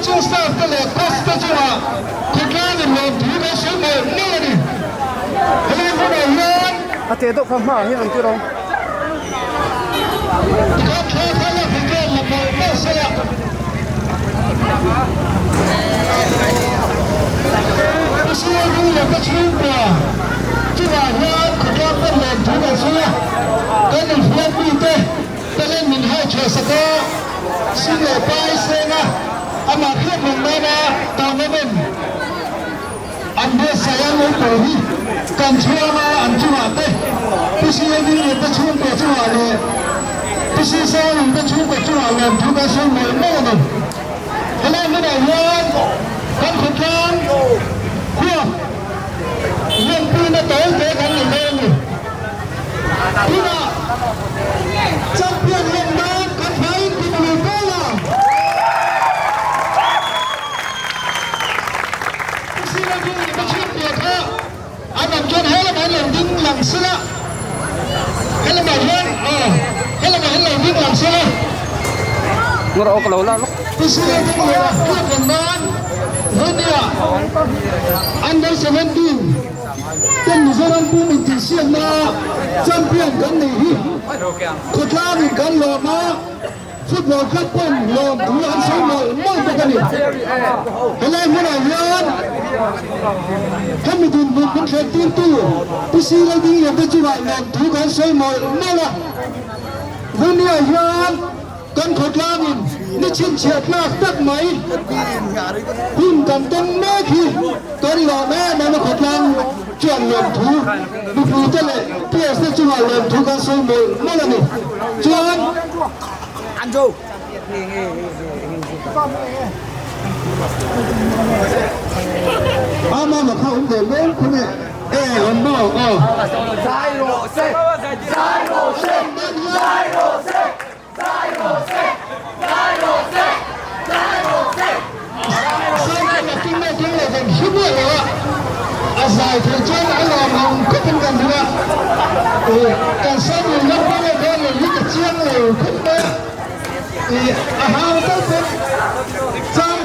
coaching staff ก็เลยก็จะจังหวะคนงานเนี่ยถือมาซื้อมาเนี่ยนี่ให้คนไหนเงินอาเจตุกข้ามมาที่นั่นคือเราก็แค่เขาเนี่ยเป็นแค่ละไม่ไม่ใช่ละไม่ใช่รู้เลยก็ชื่อว่าจังหวะเงินคนงานก็เลยถือมาซื้อก็เลยเพื่อนมีเต้ก็เล่นมินให้เชื่อสักก็สิ่งเหล่านี้เสนาอามาเพื่อนมึงไม่นะตามไม่เป็นอันเดียสายงงตัวนี้การเชื่อมาอันจังหวะเต้ผู้ชี้ยังยืนไปช่วยตัวจังหวะเลยผู้ชี้สาวไปช่วยตัวจังหวะเลยทุกการช่วยเหมือนไม่เลยอะไรไม่ได้เงินการขุดล้างขั้วเรื่องปีนโตเตะกันอย่างเดิมพี่น้าจับเพื่อนลงมากันไฟที่บริเวณล่างสิ่งที่ไม่ใช่เปียกเขาอันนั้นจนให้เราหลังดิ้งหลังเสือให้เราเห็นให้เราเห็นหลังดิ้งหลังเสือเราเอากระโหลกแล้วที่สิ่งที่เราเพื่อนกันนั้นเฮ้ยเนี่ยอันเดอร์17เป็นมิโซรัมผู้มีที่เสียงมาแชมเปี้ยนกันนี่คนลาวกันหล่อมาฟุตบอลคัพเป็นหล่อถืออันสวยมากกันนี่อะไรไม่ได้เงินถ้าไม่ถึงบุญเป็นแค่ตีนตู้ผู้สิ่งเหล่านี้ยังเป็นจุดหมายถืออันสวยมากไม่ละวันนี้เงินกันคนลาวนี่ชินเฉียดมากตักไหมพุ่งกันเต็มแม่ขี้กันหล่อแม่มาคนลาวจวนเงินถูดูดูเจเลยเพื่อจะจุดหมายเงินถูกันสวยมากไม่ละนี่จวนอันจูมาเข้าเดินเล่นคุณเนี่ยคนบอกไซโรเซ่ไซโรเซ่ไซโรเซ่ไซโรเซ่ไซโรเซ่ไซโรเซ่ใช่แต่กินไม่กินเลยแต่คิดว่าเลยว่าอาศัยที่เจ้าหน้าที่เราก็เป็นกันด้วยการสร้างเงินก็ไม่ได้เลยยิ่งจะเชี่ยงเลยขึ้นไปอาหารต้องเป็นจ้าง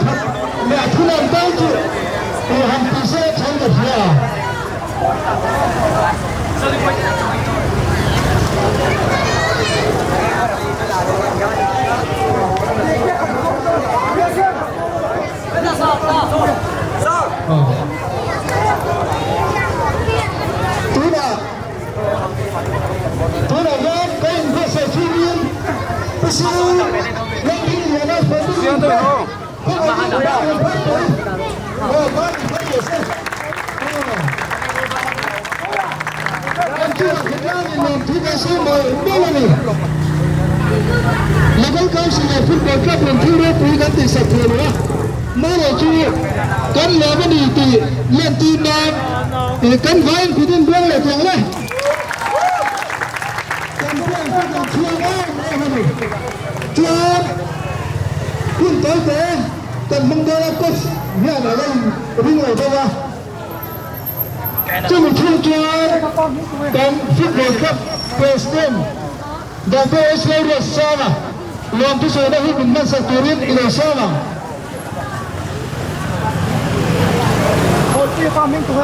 เนี่ยทุเรียนต้องจุทำพิเศษใช้กับเพื่อตัวเราเป็นภาษาจีนภาษาเรื่องที่เราได้ฟังเสียงตัวเราพวกเราได้ฟังบ้านเขาเยอะสิการเชื่อขยันนำที่จะสร้างมาไม่เลยแล้วก็การสิ่งฟุตบอลกับเป็นที่เรียกกันติดสัตว์เลยนะไม่เลยจูกันเลยไม่ดีตีเล่นตีนานกันไฟพิธีเบื้องเลยตรงเลยจวนคุณเต๋อแต่มึงเดินก็เนี่ยอะไรวิ่งเลยใช่ไหมจะมาช่วยจวนกันฟุตบอลครับเปสเนมดาเบสเลเรียสซามาลองที่สุดได้ให้เป็นนักสัตว์เลี้ยงอิเลซามาโอ้ยความมิ่งตัว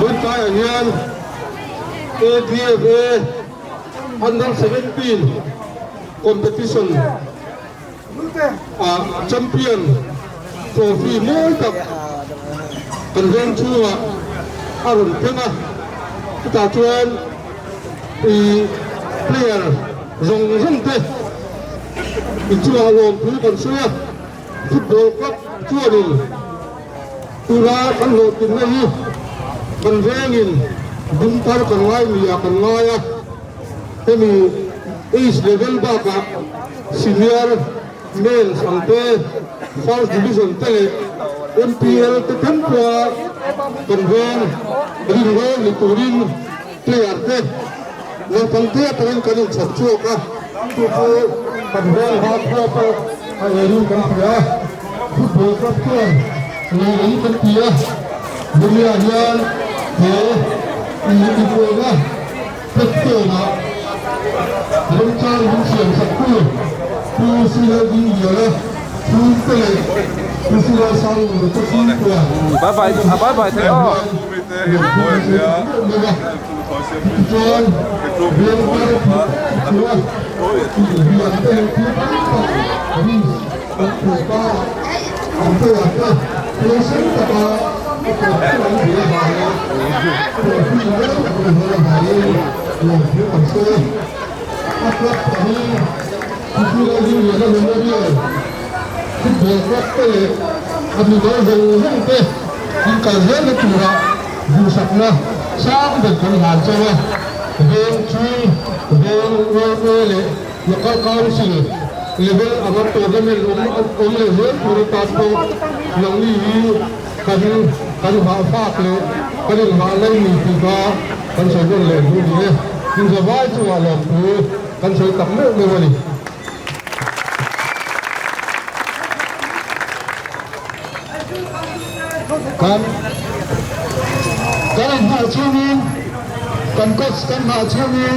คนตายอย่างเงี้ยAPFA under 17 competition champion trophy ม้วนกับกันเรื่องชั่วอารมณ์เท่าที่ตาชวนplayer รงรุ่งเตะอีกชั่วอารมณ์ผู้คนเชื่อฟุตบอลกับชั่วนี่ตุลาคันโหลดกินไม่ยี่กันแรงอินบุญพาร์กันไล่มีอากันไล่อะที่มีEast level บ้ากับ senior male สังเกต first division เตะ MPL เตะทั้งกว่ากันแรงริงแรงลิตูรินเตะเตะเราตั้งเตะเป็นกันอีกสักชั่วครับทุกคนกันแรงฮาร์ดคอร์ไปให้รู้กันเถอะฟุตบอลครับเพื่อนนี่เป็นเพียบุญญาณเฮ้ยอีกคนนะเพื่อนนะ xiềng sập cua tu sư đi nhiều lắm tu tệ tu sư sang một cái tu của bye bye thế đó John biar Tuhan kami tahu yang itu jika dia curah busaknya sang dengan hancurnya dengan cuy dengan wale lokal council level agar program level puri tato yang ini kami hafak le kami malai ni juga kan saya le dulu ni sebab itu alam tu kan saya tak mau ni kan hal cumin kan kos kan hal cumin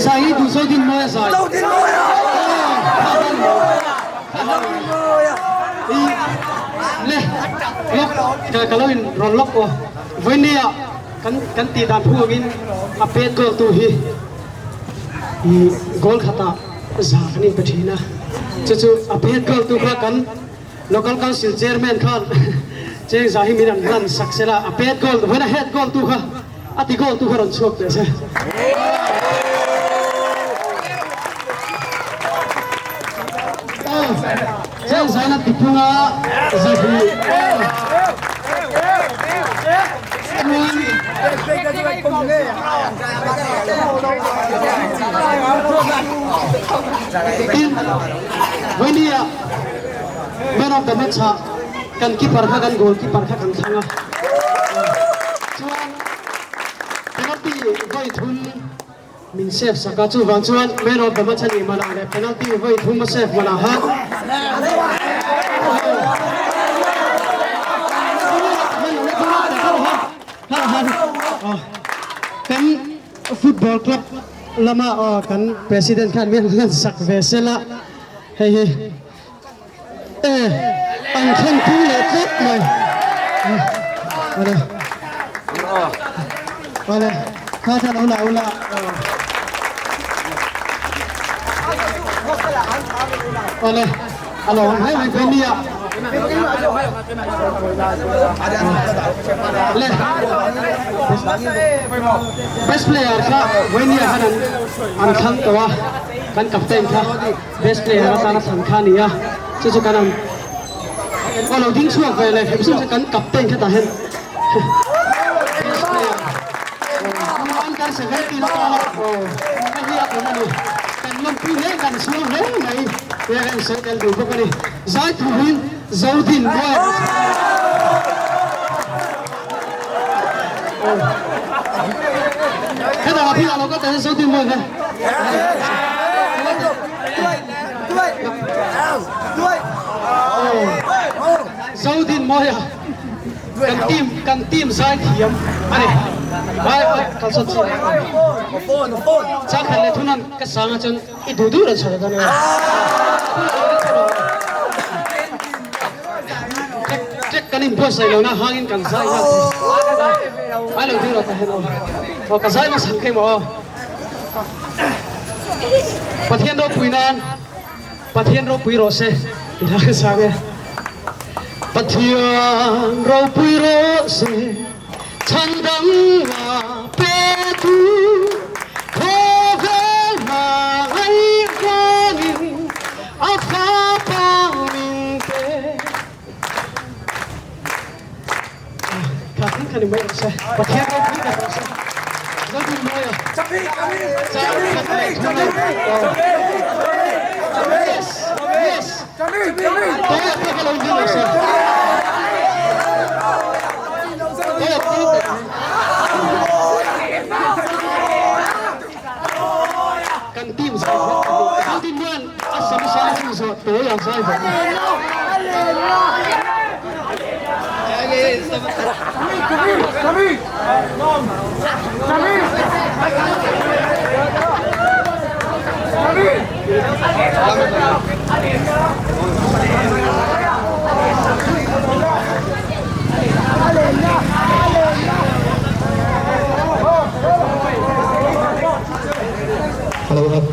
Saya itu saya din moya saya. Leh, lok kalau in ron lok oh, venia kan tidak puangin apa gol tu hi, gol kata zakni betina. Cucu apa gol tu kan local council chairman kan, ceng zahir miran kan saksela apa gol tu, mana head gol tu kan, ati gol tu kan cuak desa. Saya sangat dipunga Zahi. Ini ya, benar benar sah. Kan kiper kan gol kiper kan tengah. Cuman, penalti gol thun min save saka chu wang chuan man of the match ni mana le penalty voi thum save mana ha kan football club lama kan president kan mian sak vesela hei ang khan tu le tet mai ale kha tha ula oleh alo hai mai penia le best player ka wenia hanan an khang tawa kan captain ka best player ka sana san khania chu kanan alo ding chuak ve le hemsu kan captain ka ta hen best player an kan se ve ti la ka hi a ko kan lom pi le kan slo le mai ya kan se kan du ko ni zai tu hin zaudin boy kada api alo ka ta zaudin boy ka zaudin boy kan tim zai thiam ani ai kan sat phone cha khan le thunan ka sanga chon I du ra chha da ne tek kanin bo sai lo na hangin kan sai ha ai lo du ra ta hello o ka sai ma sang kai mo pathian ro puinan pathian ro pui ro se ila ka sa ge pathian ro pui ro se chandang wa pe tu kan mai sa pathian ro pui ka sa zaudin boy chapi yes chapi ใช่แบบนี้ ฮัลโหลครับ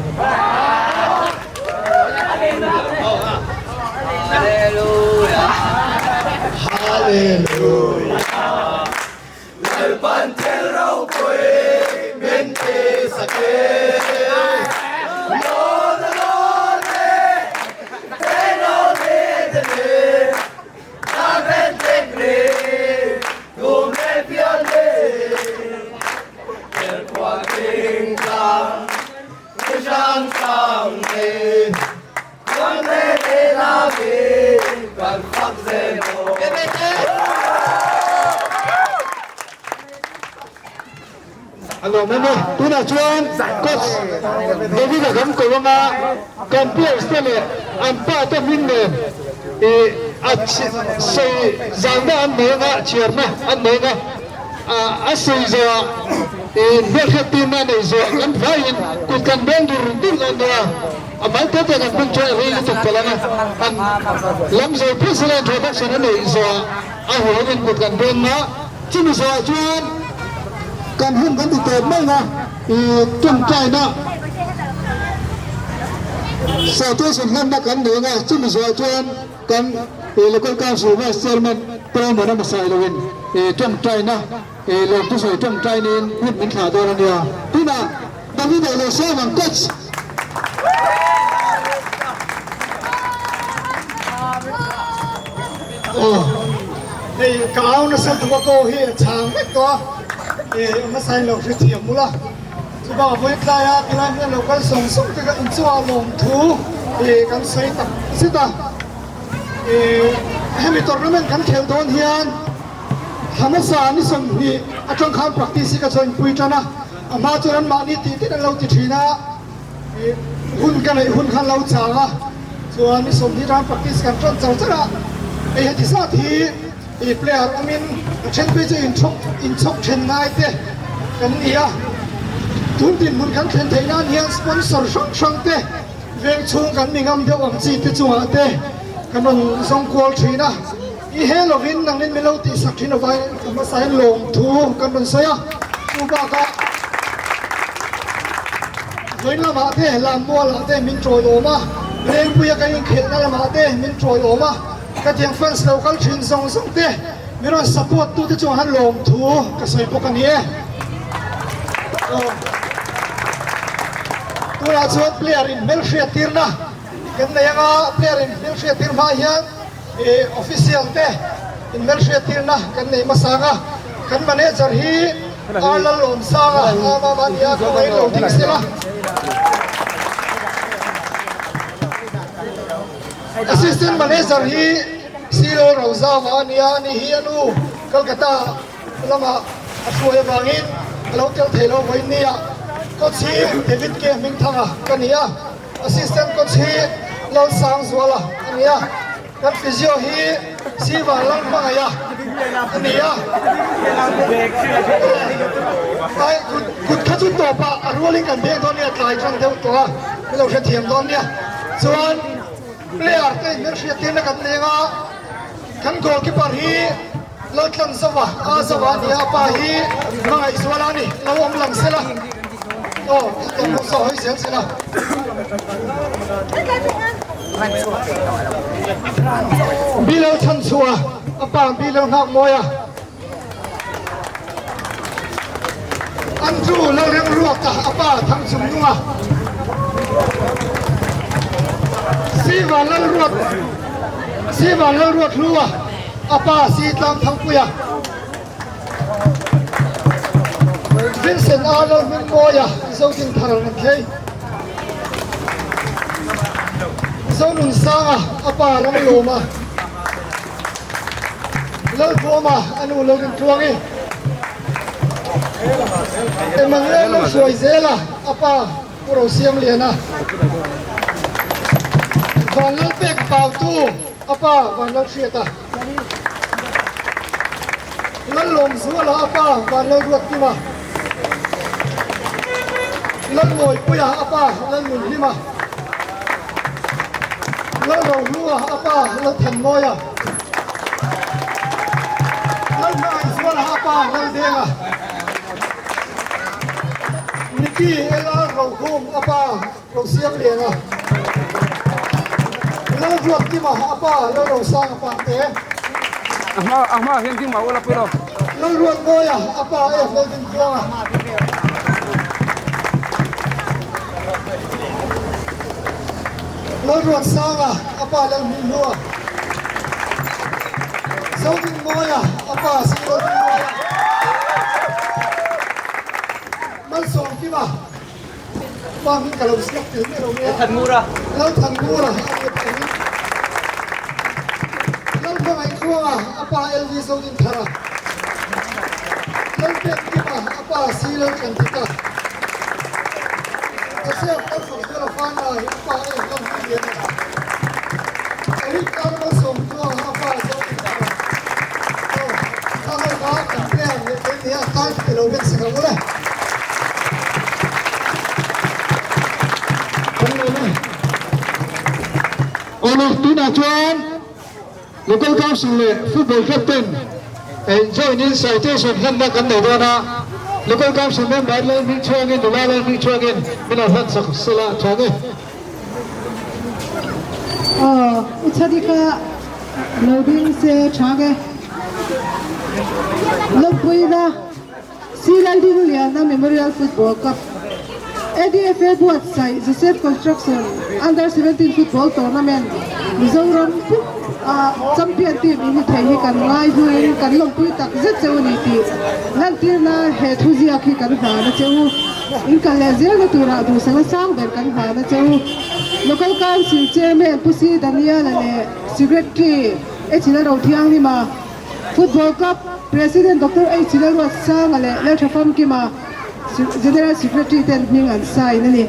ฮาเลลูยาฮาเลลูยา El pantero fue mente saqué. No dolore, no detene, la mente cree, tú me pierdes. El cuadringa, que ya cambie, cuando de la vida, al fazeno. ฮัลโหลแม่นี่ตัวน่ะชวนก็เดี๋ยวนี้นะครับก็ว่ามาการเปลี่ยนสเตลอันป้าต้องวิ่งเลยอัดใส่จางได้อันเนื้อเชียร์นะอันเนื้ออัดใส่จะเด็กที่มาในจะอันไฟกุดกันเบนดูดูกันเดียวมันเท่ากันเป็นช่วยเรื่องตุกแล้วนะอันลำจะพิเศษทั่วทั้งนั้นเลยจะเอาหัวเป็นกุดกันเบนนะที่มีจะชวนการหุ้นกันติดเติมไม่นะจงใจนะสาวตัวสำคัญนักการเมืองอ่ะที่มีส่วนชวนกันแล้วก็การสูบมาเซอร์มันเปรย์มันมาใส่เลยจงใจนะลงตัวสวยจงใจนี่หุ้นเป็นขาตัวนั้นเดียวที่น่ะตอนนี้เราเชื่อมันก็โอ้นี่ก้าวนะสัตว์ว่าก็เหี้ยช้างไม่ก็มาใส่เราคือเทียมมุละจะบอกว่าใครอะที่ร้านเนี่ยเราก็ส่งที่กันจั่วลงทูกันใส่ตับสิตาให้มีตัวนั้นมันกันเขียวโดนเฮียนทำให้สารนี่ส่งนี่อาจารย์ข้ามปฏิสิกาชนคุยกันนะมาจนนั้นมานี่ตีที่นั่นเราติดทีนะหุ่นกันเลยหุ่นขันเราจ่าส่วนนี่ส่งที่ร้านปฏิสิกันจนเจ้าจ้าที่สาธิเปลี่ยนมินเช่นไปจะอินชกเช่นนายเตะกันเนี่ยทุนดินมุนกันเช่นไทยนั่นเนี่ยสปอนเซอร์ช่องเตะเวียงชงกันมีงามเดียวอังจีติจัวเตะกันมันส่งกอลทีนะอีเฮลวินนั่งเล่นเมโลดี้สักทีนะไว้มาใส่ลงทูกันมันเสียอุบากะเฮ้ยละมาเตะลำบัวละเตะมินโจยโอมาเลี้ยงปุยกันยังเข็นนั่นละมาเตะมินโจยโอมาก็ยังแฟนส์เราก็ชินส่งเตะมีเราสปอร์ตตัวที่จะหันลงทูก็สวยพวกกันนี้ตัวเราชวนเพลย์รินเมลเชียตีร์นะกันในยังเพลย์รินเมลเชียตีร์มาเฮียนออฟฟิเชียลเตะอินเมลเชียตีร์นะกันในมาสังะกันมันเอจาร์ฮีอาร์ลลอนสังะมามันยาก็ไม่ลงทิ้งเสียละAssistant Manager hi Silo Rosa Vania ni hianu Kolkata lama athuai bangin local thelo voinia coach hi David K Mingthanga kania assistant coach hi Lal Sang Zwala kania kan physio hi Siva Lang Mangaya kania ai kut khaju to pa rolling kan be don ya tlai chang deu to lo kha thiam don nia chuan player te mersia tin na kan lenga kan goalkeeper hi lotlan sawa azawa ni apa hi mangai swala ni lawom lang sela oh to mo so hoi sel sela bilo chan chua apa bilo nak moya anju lo reng ruak ta apa thang chum nuwa Siva lal ruat lua apa si tlam thang puya Vincent Arnold min moya zotin tharal nan thei zonun sanga apa lam loma lal boma anu login tuangi emangre lo soi zela apa puro siam liana วันนั้นเป็กเป่าตู้อาป้าวันนั้นเชียตาแล้วลงสัวละอาป้าวันนั้นรวดที่มาแล้วงอยปุยอาป้าแล้วหนุนที่มาแล้วเราหัวอาป้าแล้วแทนมอยแล้วนายสัวละอาป้าแล้วเด้งนิกกี้เอลาเราคุ้มอาป้าเราเสียบเลี้ยงแล้วรวดที่มาอาป้าแล้วเราสร้างอาป้าเตะ Ahmad, yang tinggal ulah piro. แล้วรวดมอยอาป้าเอฟเราดึงตัวแล้วรวดสร้างอาป้าแล้วมีหัวเสาดึงมอยอาป้าสิเราดึงมอยมันส่งที่มาบางทีเราเสียบถึงเราเนี่ยทันมูระแล้วทันมูระแล้วบางไอ้ครัวอาป้าเอลวีส่งอินทาระแล้วเป็ดที่มาอาป้าซีเรากันที่ตาเสียบตั้งส่งที่เราฟังเลยอาป้าเอลต้องเรียนไอ้การมาส่งตัวอาป้าส่งอินทาระถ้าเราบ้ากันแน่เนี่ยเป็นเนี่ยการที่เราเป็นสิ่งอะไรOleh tujuan local council football captain join in citation hendak kan dona local council member learning chuangin dula learning chuangin mina han saksala chuangin uchadika loading se chage lopui silai din liana memorial football cup ADFA buat sai Joseph Construction Under 17 Football Tournament Mizoram champion team ini thei kan ngai huin kan lompui tak zet cheu ni ti lan tir na he thuji akhi kan ha na cheu in kan le zel na tura du sang sang ber kan ha na cheu local council chairman pusi Daniel ane secretary echina ro thiang ni ma football cup president Dr. Echina ro sang ale le thafam ki ma General Secretary ten ningan sai na ni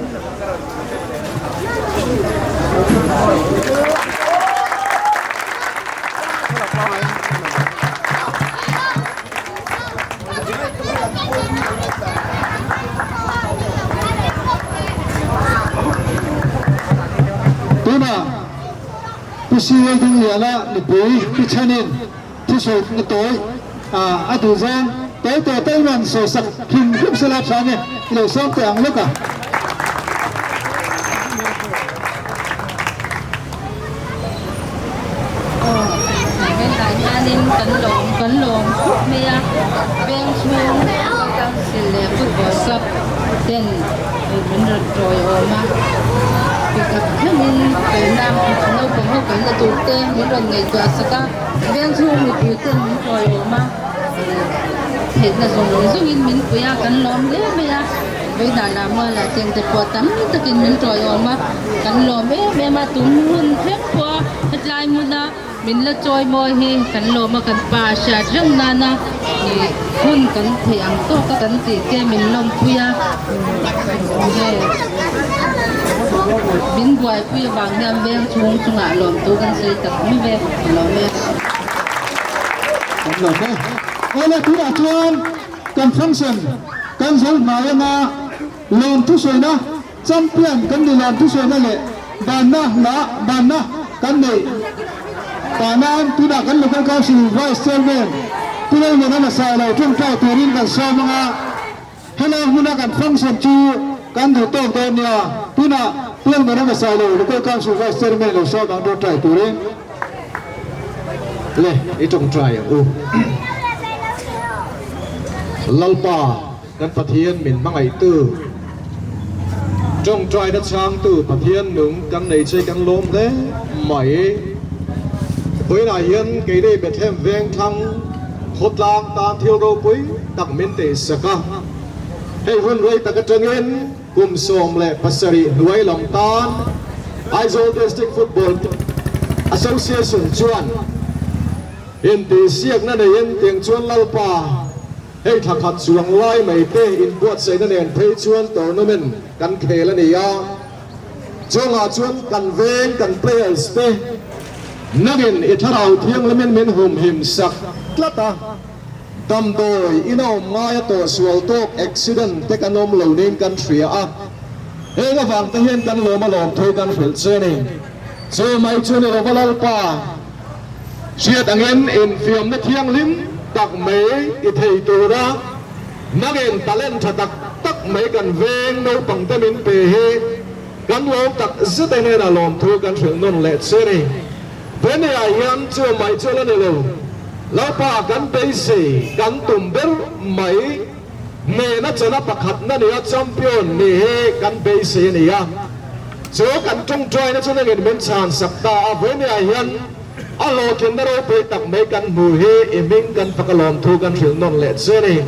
tuna pusiway ding yala ni boy pichanin tisot ni toy aduzan tay man so sak kim kim salap sane lo som te ang loka bên tại gia đình cấn lộn mẹ bên xuống các sự lễ football cup tên mình được rồi mà vì các thế mình cái nam lâu cũng không cái là tụt tên mình rồi ngày qua saka bên xuống mình tụt tên mình rồi mà hiện là dùng mình bây giờ cấn lộn đấy bây giờ với đại làm là tiền tập của tắm tất cả mình rồi mà cấn lộn bé mà tụm hun phép qua hết lại muốn là mình là trôi môi hi cắn lô mà cắn pa sạt răng nana thì hun cắn thì ăn to các cắn gì kia mình lom puya mình quay puya vàng nhâm ven chung chung ngã lom tu cắn xây tập mi ven lom ven lom ven oleh tu dah tuan kan function kan zol maya na lom tu soi na champion kan di lom tu soi na le ban na kan nei Tanan tu dah kan local council vice chairman tu dah mana masa lalu tu kau turin kan sama hello muna kan function tu kan tu tahu tu ni tu nak tu yang mana masa lalu local council vice chairman lalu sama tu try turin le itu try lalpa kan pathian min mangai tu trong try đất sang tu pathian nung kan nei chơi kan lom thế mày với lại hiện cái đây bị thêm ven thăng hốt lang tan thiêu rô quý đặc miền tây saka hay hơn rồi ta cái chân yên cùng xóm lệ pasari nuôi lòng tan Aizawl District Football Association chuan hiện tỷ siếc na này hiện tiếng chuan lalpa hay thằng hạt chuang lai mày tê in buat say na nền thấy chuan tournament kan khề là này ya ช่วงชวนกันเวงกันเพลย์สเตนักเรียนอิทราเที่ยงและเมนหุ่มหิมสักกลัตตาดำโดยอินเอามายตัวสวลโตกอุบิเหตุเทกันนมเหล่านี้กันเสียอ่ะเฮ้ยก็ฟังตั้งเห็นกันโลมาหลอมถอยกันฝืนเสนี่เจอไม่ชวนเราบ้าลป่าเชียตั้งเห็นอินฟิล์มในเที่ยงลิ้มตักเมย์อิเทตัวรักนักเรียนตะเล่นชะตักเมย์กันเวงโนปังเตมินเปเฮกันโลตักสุดเองนะหลอมถอยกันฝืนนนเล็ดเสนี่เพื่อนไอ้ยันเจอไม่ชวนเราเนี่ยแล้วป่ากันไปสิกันตุ่มเบลไม่เมย์น่าจะนับประคัดนั่นเนี่ยแชมเปี้ยนนี่กันไปสิเนี่ยเจอกันจงใจนะช่วงนี้เป็นชานสัปดาห์เพื่อนไอ้ยันอโลกินนรกไปตักเมกันมูเฮอิมิงกันฟักลอมทูกันถึงนนเล็ดเสนี่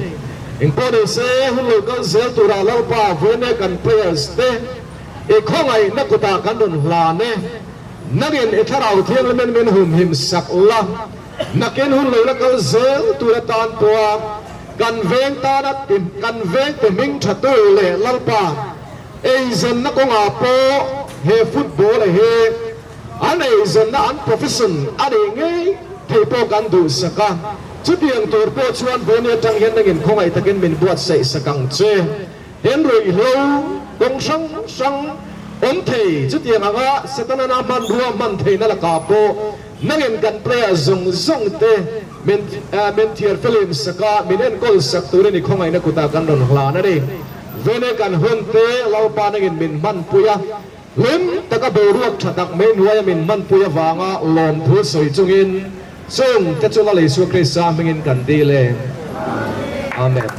อิงพอดีเซ่หุ่นลูกกันเซลตุระแล้วป่าเพื่อนกันเปย์สเตอีกข้องไอ้นักกุตากันโดนลาเน่นักเรียนอิทราเที่ยงและเมนหุ่มหิมสักละนักเรียนหุ่นเลยแล้วก็เซลตัวตานตัวกันเวงตานัดติมกันเวงติมิงชัตุเล่ลัลปาเอเซนนักงอาโปเฮฟุตบอลเฮอันเอเซนนักอันโปรเฟสชั่นอันเองเทโปกันดูสักกันชุดเดียงตัวโปชวนเวเนจังเห็นนักเรียนคงไอ้ตะเกินเป็นบวชใส่สักกังเจเห็นเลยเฮลกงสังอมเทจุดยังอ่ะเสตนามันรัวมันเทนั่นละกาโปนักเรียนกันเปลี่ยนซงเตเมนเทียร์ฟิลิมสกาเมนเอ็นกอลสักตัวนี้คงไงนักกุตากันโดนหลานั่นเองเวเนกันฮุนเตเราปานักเรียนมินมันปุยะลิมตะกะเบรุกฉัดดักเมนหัวมินมันปุยวางะลมพูสวยจุงินซึ่งจะจุลเลยสุคริสามิงินกันดีเลยอาเมน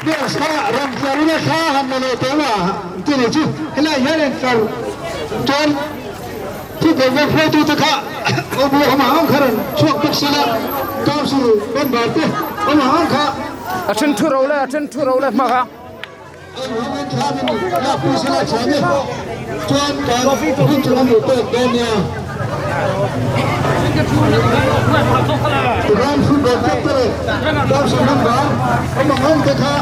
เดี๋ยวข้ารำฟังเนี่ยข้าทำอะไรตัวว่าที่นี่จู่เฮ้ยยันเองฟังจนที่เป็นว่าพูดตะข้าเอาบัวมาห้องขรันช่วงตักสละก้าวสู่เป็นบาดเจ็บเอามาห้องข้าฉันทุเราเลยมาครับเอาห้องข้าเป็นนักผู้สละชาเนี่ยจนการพูดถึงอยู่ตัวเดินเนี่ยร้านฟุตบอลเตะก้าวสู่น้ำบาเอามาห้องตะข้า